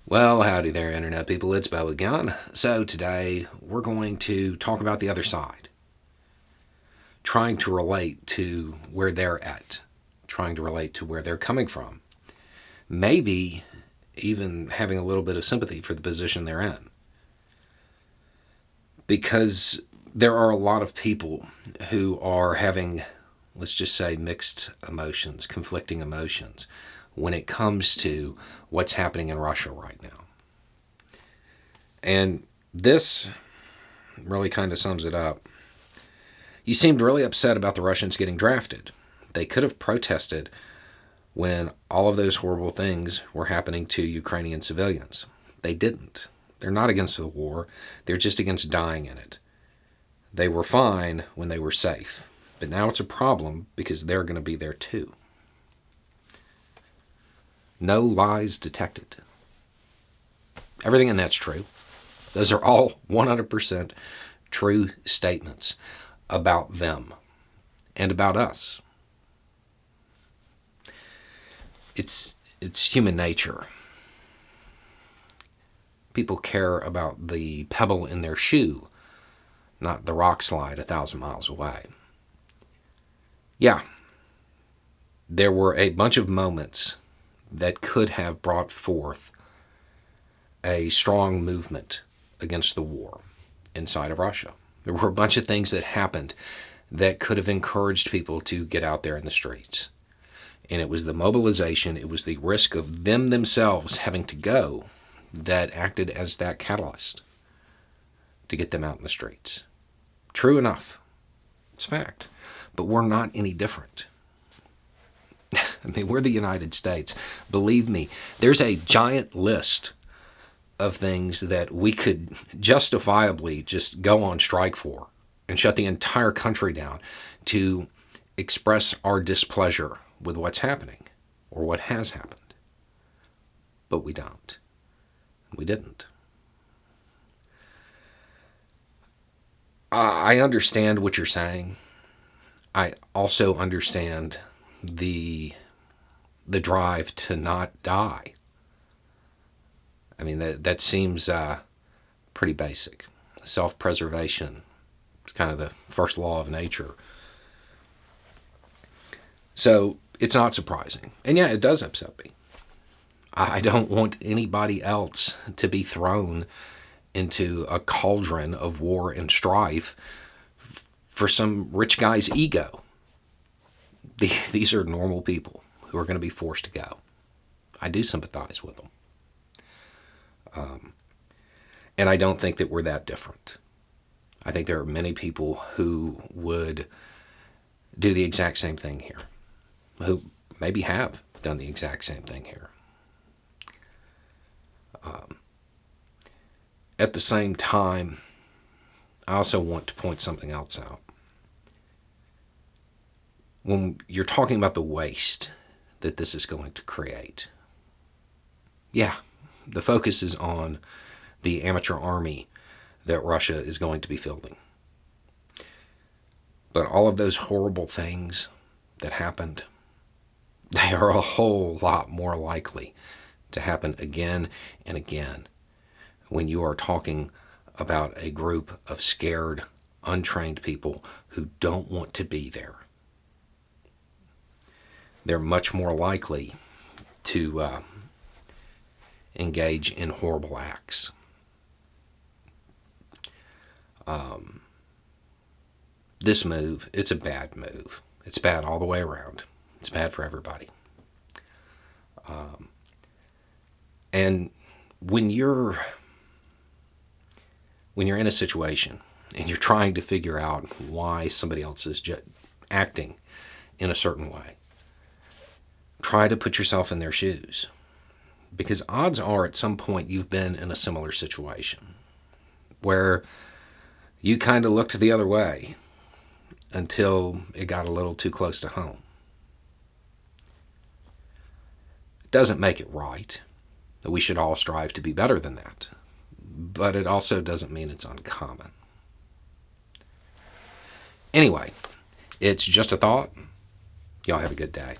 Well, howdy there, Internet people. It's Bo again. So, today we're going to talk about the other side, trying to relate to where they're at, trying to relate to where they're coming from, maybe even having a little bit of sympathy for the position they're in. Because there are a lot of people who are having, let's just say, mixed emotions, conflicting emotions, when it comes to what's happening in Russia right now. And this really kind of sums it up. You seemed really upset about the Russians getting drafted. They could have protested when all of those horrible things were happening to Ukrainian civilians. They didn't. They're not against the war. They're just against dying in it. They were fine when they were safe. But now it's a problem because they're going to be there too. No lies detected. Everything in that's true. Those are all 100% true statements about them and about us. It's human nature. People care about the pebble in their shoe, not the rock slide 1,000 miles away. Yeah, there were a bunch of moments that could have brought forth a strong movement against the war inside of Russia. There were a bunch of things that happened that could have encouraged people to get out there in the streets. And it was the mobilization, it was the risk of them themselves having to go that acted as that catalyst to get them out in the streets. True enough. It's fact. But we're not any different. I mean, we're the United States. Believe me, there's a giant list of things that we could justifiably just go on strike for and shut the entire country down to express our displeasure with what's happening or what has happened. But we don't. We didn't. I understand what you're saying. I also understand the drive to not die. I mean, that seems pretty basic. Self-preservation is kind of the first law of nature. So it's not surprising. And yeah, it does upset me. I don't want anybody else to be thrown into a cauldron of war and strife for some rich guy's ego. These are normal people who are going to be forced to go. I do sympathize with them. And I don't think that we're that different. I think there are many people who would do the exact same thing here, who maybe have done the exact same thing here. At the same time, I also want to point something else out. When you're talking about the waste that this is going to create, yeah, the focus is on the amateur army that Russia is going to be fielding. But all of those horrible things that happened, they are a whole lot more likely to happen again and again when you are talking about a group of scared, untrained people who don't want to be there. They're much more likely to engage in horrible acts. This move, it's a bad move. It's bad all the way around. It's bad for everybody. And when you're in a situation and you're trying to figure out why somebody else is acting in a certain way, try to put yourself in their shoes. Because odds are at some point you've been in a similar situation where you kind of looked the other way until it got a little too close to home. It doesn't make it right. We should all strive to be better than that. But it also doesn't mean it's uncommon. Anyway, it's just a thought. Y'all have a good day.